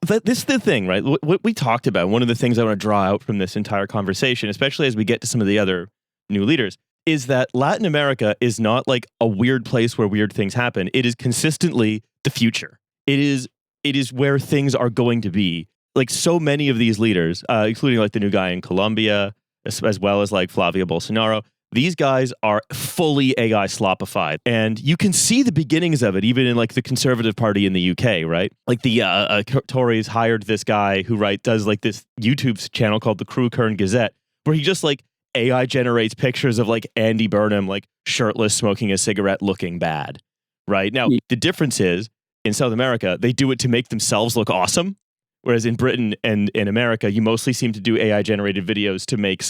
this is the thing, right? What we talked about, one of the things I want to draw out from this entire conversation, especially as we get to some of the other new leaders, is that Latin America is not like a weird place where weird things happen. It is consistently the future. It is where things are going to be. Like so many of these leaders, including like the new guy in Colombia, as well as like Flavio Bolsonaro, these guys are fully AI slopified. And you can see the beginnings of it, even in like the Conservative Party in the UK, right? Like the Tories hired this guy who does like this YouTube channel called the Crew Kern Gazette, where he just like AI generates pictures of like Andy Burnham, like shirtless, smoking a cigarette, looking bad, right? Now, the difference is in South America, they do it to make themselves look awesome. Whereas in Britain and in America, you mostly seem to do AI generated videos to make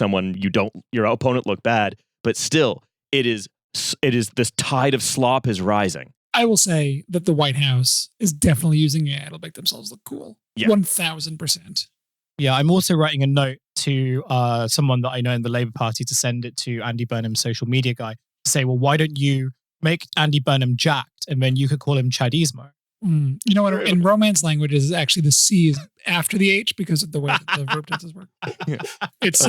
your opponent look bad. But still, it is this tide of slop is rising. I will say that the White House is definitely using AI to make themselves look cool. Yeah. 1,000%. Yeah, I'm also writing a note to someone that I know in the Labour Party to send it to Andy Burnham's social media guy to say, well, why don't you make Andy Burnham jacked and then you could call him Chadismo? You know what? In Romance languages, actually the C is after the H because of the way that the verb tenses work. Yeah. It's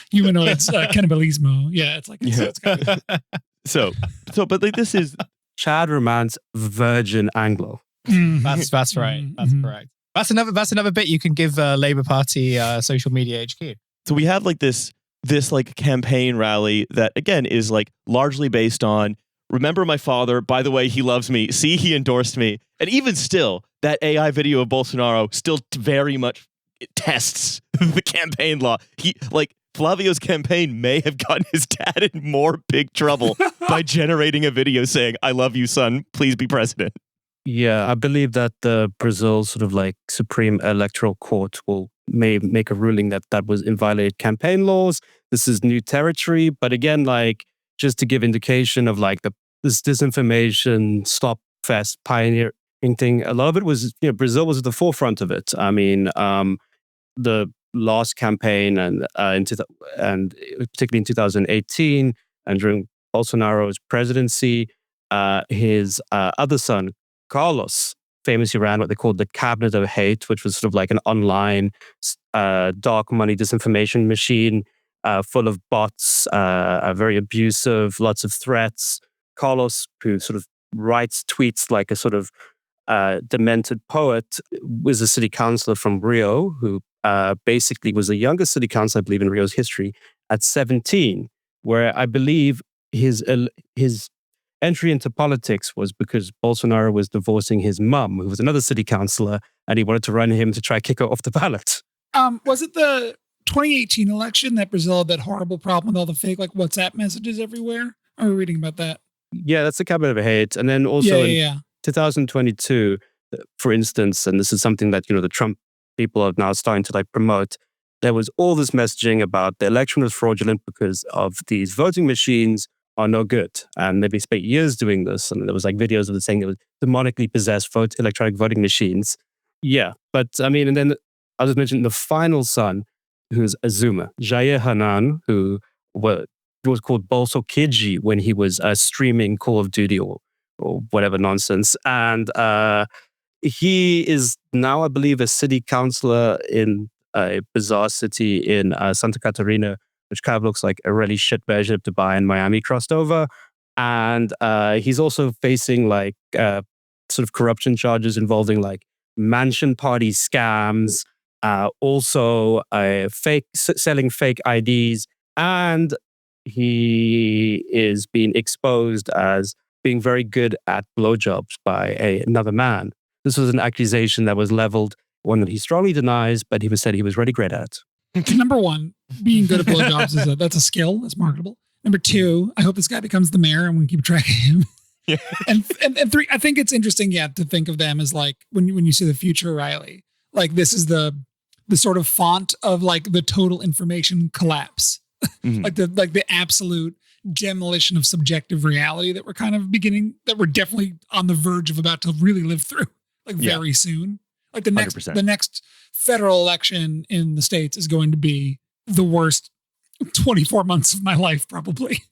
humanoids, cannibalismo. Yeah, it's like it's kind of but like this is Chad Romance Virgin Anglo. Mm-hmm. That's right. That's correct. That's another bit you can give Labour Party social media HQ. So we have like this like campaign rally that again is like largely based on remember my father, by the way, he loves me. See, he endorsed me. And even still, that AI video of Bolsonaro still very much tests the campaign law. Flavio's campaign may have gotten his dad in more big trouble by generating a video saying, I love you, son. Please be president. Yeah, I believe that the Brazil sort of like Supreme Electoral Court may make a ruling that was inviolated campaign laws. This is new territory. But again, like just to give indication of like this disinformation stop fest pioneering thing, a lot of it was, Brazil was at the forefront of it. I mean, the last campaign and particularly in 2018 and during Bolsonaro's presidency, his other son, Carlos, famously ran what they called the Cabinet of Hate, which was sort of like an online dark money disinformation machine full of bots, very abusive, lots of threats. Carlos, who sort of writes tweets like a sort of demented poet, was a city councillor from Rio who basically was the youngest city councillor, I believe, in Rio's history at 17, where I believe his entry into politics was because Bolsonaro was divorcing his mum, who was another city councillor, and he wanted to run him to try kick her off the ballot. Was it the 2018 election that Brazil had that horrible problem with all the fake like WhatsApp messages everywhere? Are we reading about that? Yeah, that's the Cabinet of Hate. And then also in 2022, for instance, and this is something that, the Trump people are now starting to like promote, there was all this messaging about the election was fraudulent because of these voting machines are no good. And they've spent years doing this. And there was like videos of it saying it was demonically possessed electronic voting machines. Yeah. But I mean, and then I'll just mention the final son, who's Azuma, Jair Hanan, who was called Bolso Kidji when he was streaming Call of Duty or whatever nonsense. And he is now, I believe, a city councillor in a bizarre city in Santa Catarina, which kind of looks like a really shit version of Dubai and Miami crossed over. And he's also facing like sort of corruption charges involving like mansion party scams, also selling fake IDs, and he is being exposed as being very good at blowjobs by another man. This was an accusation that was leveled, one that he strongly denies, but he said he was really great at. Number one, being good at blowjobs that's a skill. That's marketable. Number two, I hope this guy becomes the mayor and we keep track of him. Yeah. and three, I think it's interesting, to think of them as like when you see the future, Riley, like this is the sort of font of like the total information collapse, like the absolute demolition of subjective reality that we're kind of that we're definitely on the verge of about to really live through, like very soon. Like the next federal election in the States is going to be the worst 24 months of my life, probably.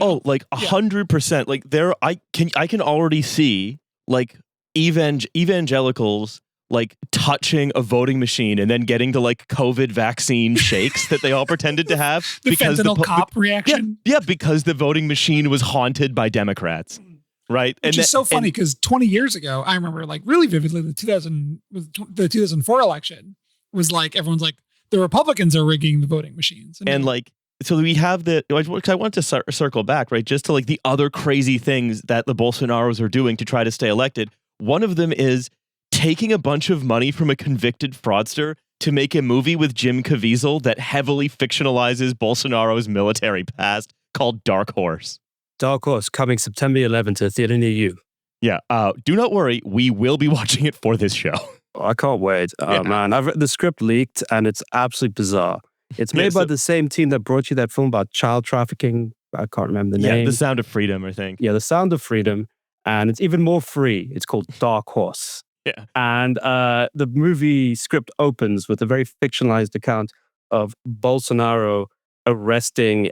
Oh, like 100%. Like I can already see like evangelicals like touching a voting machine and then getting to like COVID vaccine shakes that they all pretended to have. The fentanyl cop reaction. Yeah, because the voting machine was haunted by Democrats. Right. Which is so funny because 20 years ago, I remember like really vividly the 2004 election was like, everyone's like, the Republicans are rigging the voting machines. And like, so we have I want to circle back, right? Just to like the other crazy things that the Bolsonaros are doing to try to stay elected. One of them is taking a bunch of money from a convicted fraudster to make a movie with Jim Caviezel that heavily fictionalizes Bolsonaro's military past called Dark Horse. Dark Horse, coming September 11th to a theater near you. Yeah, do not worry. We will be watching it for this show. Oh, I can't wait. Oh, man. I've read the script leaked, and it's absolutely bizarre. It's made by the same team that brought you that film about child trafficking. I can't remember the name. Yeah, The Sound of Freedom, I think. Yeah, The Sound of Freedom. And it's even more free. It's called Dark Horse. Yeah. And the movie script opens with a very fictionalized account of Bolsonaro arresting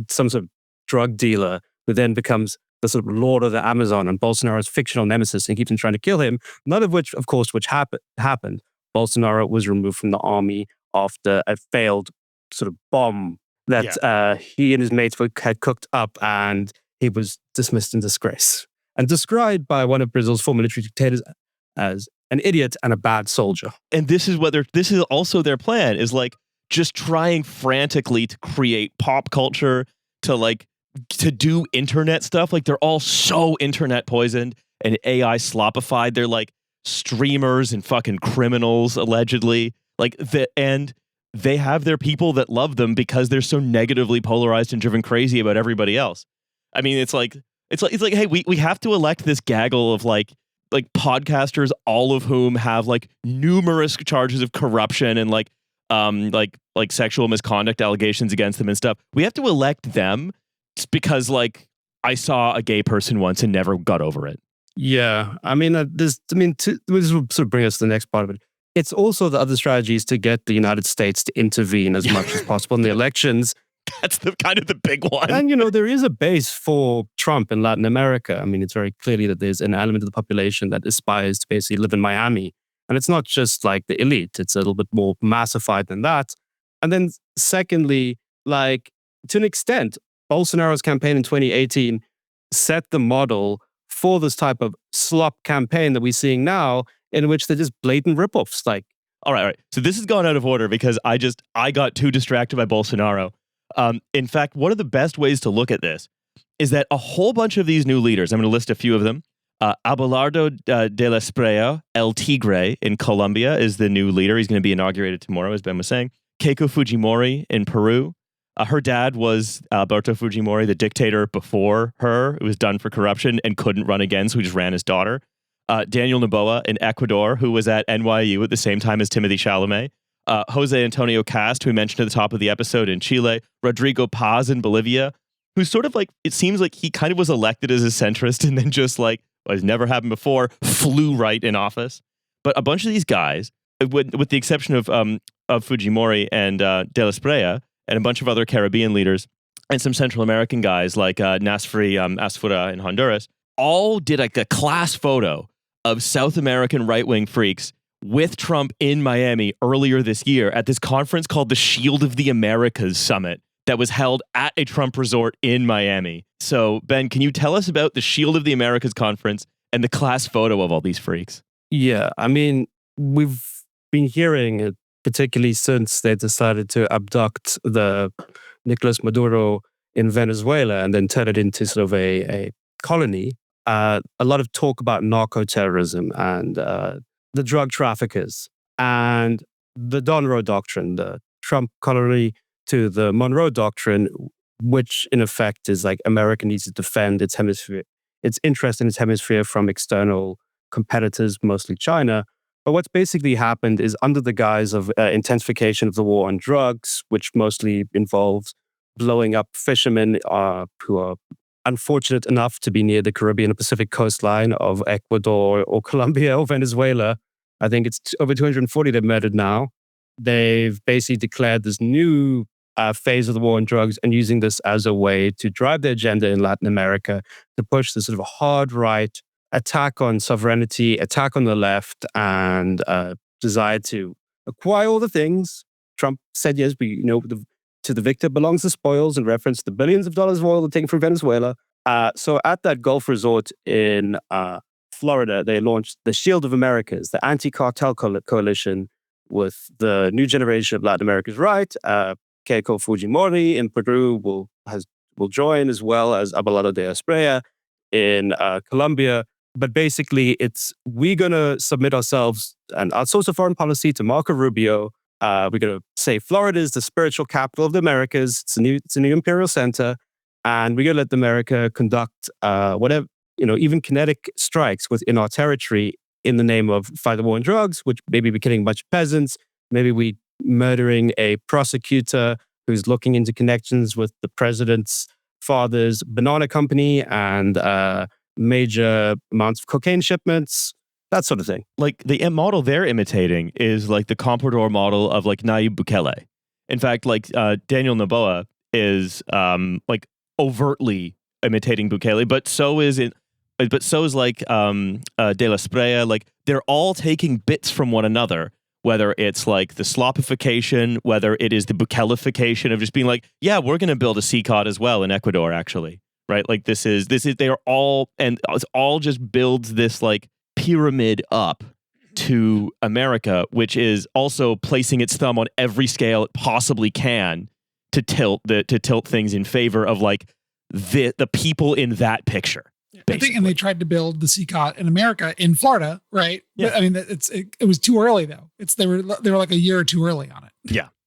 some sort of drug dealer who then becomes the sort of lord of the Amazon and Bolsonaro's fictional nemesis and keeps on trying to kill him. None of which, of course, happened. Bolsonaro was removed from the army after a failed sort of bomb that he and his mates had cooked up, and he was dismissed in disgrace and described by one of Brazil's former military dictators as an idiot and a bad soldier. And this is also their plan, is like just trying frantically to create pop culture, to do internet stuff. Like they're all so internet poisoned and AI slopified. They're like streamers and fucking criminals, allegedly. And they have their people that love them because they're so negatively polarized and driven crazy about everybody else. I mean, it's like, hey, we have to elect this gaggle of like podcasters, all of whom have like numerous charges of corruption and like sexual misconduct allegations against them and stuff. We have to elect them because like I saw a gay person once and never got over it. Yeah, I mean, this will sort of bring us to the next part of it. It's also the other strategies to get the United States to intervene as much as possible in the elections. That's the kind of the big one. And, there is a base for Trump in Latin America. I mean, it's very clearly that there's an element of the population that aspires to basically live in Miami. And it's not just like the elite. It's a little bit more massified than that. And then secondly, like to an extent, Bolsonaro's campaign in 2018 set the model for this type of slop campaign that we're seeing now, in which they're just blatant ripoffs. Like, all right. So this has gone out of order because I got too distracted by Bolsonaro. In fact, one of the best ways to look at this is that a whole bunch of these new leaders, I'm going to list a few of them. Abelardo de la Espriella, El Tigre in Colombia is the new leader. He's going to be inaugurated tomorrow, as Ben was saying. Keiko Fujimori in Peru. Her dad was Alberto Fujimori, the dictator before her. It was done for corruption and couldn't run again, so he just ran his daughter. Daniel Noboa in Ecuador, who was at NYU at the same time as Timothy Chalamet. Jose Antonio Cast, who we mentioned at the top of the episode, in Chile. Rodrigo Paz in Bolivia, who's sort of like, it seems like he kind of was elected as a centrist and then just like, well, it's never happened before, flew right in office. But a bunch of these guys, with the exception of Fujimori and de la Espriella, and a bunch of other Caribbean leaders, and some Central American guys like Nasfri Asfura in Honduras, all did like a class photo of South American right-wing freaks with Trump in Miami earlier this year at this conference called the Shield of the Americas Summit that was held at a Trump resort in Miami. So, Ben, can you tell us about the Shield of the Americas conference and the class photo of all these freaks? Yeah, I mean, we've been hearing it, particularly since they decided to abduct the Nicolas Maduro in Venezuela and then turn it into sort of a colony. A lot of talk about narco-terrorism and the drug traffickers and the Donroe Doctrine, the Trump colony to the Monroe Doctrine, which in effect is like America needs to defend its hemisphere, its interest in its hemisphere from external competitors, mostly China. But what's basically happened is under the guise of intensification of the war on drugs, which mostly involves blowing up fishermen who are unfortunate enough to be near the Caribbean or Pacific coastline of Ecuador or Colombia or Venezuela. I think it's over 240 they've murdered now. They've basically declared this new phase of the war on drugs and using this as a way to drive their agenda in Latin America, to push this sort of hard right attack on sovereignty, attack on the left, and desire to acquire all the things. Trump said, yes, to the victor belongs the spoils, in reference to the billions of dollars of oil they're taking from Venezuela. So at that Gulf resort in Florida, they launched the Shield of Americas, the anti-cartel coalition with the new generation of Latin America's right. Keiko Fujimori in Peru will join, as well as Abelardo de Espriella in Colombia. But basically, we're going to submit ourselves and our source of foreign policy to Marco Rubio. We're going to say Florida is the spiritual capital of the Americas. It's a new imperial center. And we're going to let America conduct whatever, even kinetic strikes within our territory in the name of fight the war on drugs, which maybe we're killing a bunch of peasants. Maybe we murdering a prosecutor who's looking into connections with the president's father's banana company and major amounts of cocaine shipments, that sort of thing. Like the model they're imitating is like the comprador model of like Nayib Bukele. In fact, like Daniel Noboa is like overtly imitating Bukele, but so is like De La Espriella. Like they're all taking bits from one another, whether it's like the slopification, whether it is the Bukelification of just being like, yeah, we're going to build a CCOT as well in Ecuador, actually. Right? Like this is, they are all, and it's all just builds this like pyramid up to America, which is also placing its thumb on every scale it possibly can to tilt things in favor of like the people in that picture. Basically. I think, and they tried to build the CCOT in America in Florida, right? Yeah. But, I mean, it was too early though. They were like a year or two early on it. Yeah.